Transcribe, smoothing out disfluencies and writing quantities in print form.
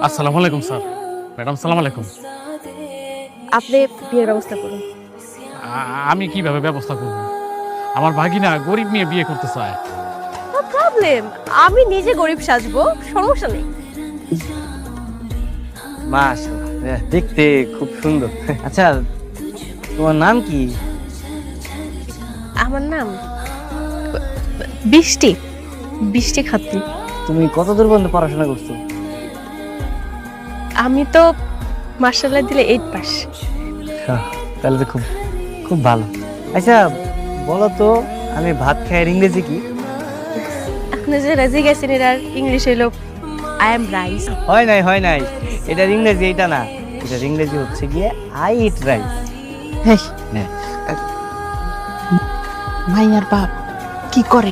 আসসালামু আলাইকুম sir. Madam সালাম আলাইকুম। আপনি বিয়ের ব্যবস্থা করুন। আমি কিভাবে ব্যবস্থা করব? আমার ভাগিনা গরিব মেয়ে বিয়ে করতে চায়। নো প্রবলেম, আমি নিজে গরিব সাজবো, সমস্যা নেই। মাশাআল্লাহ, দেখতে খুব সুন্দর। আচ্ছা, তোমার নাম কি? আমার নাম বৃষ্টি, বৃষ্টি খাতুন। তুমি কতদূর পর্যন্ত পড়াশোনা করছো? আমি তো মার্শাল্লাহ দিলে 8 পাস। তাহলে তো খুব খুব ভালো। আচ্ছা বলো তো, আমি ভাত খাই ইংরেজি কি? আপনি যে রাজি গেছেন এর ইংলিশ হইলো আই এম রাইস। হয় নাই, এটার ইংরেজি এটা না, এটার ইংরেজি হচ্ছে গিয়ে আই ইট রাইস। মাইয়ার বাপ কি করে?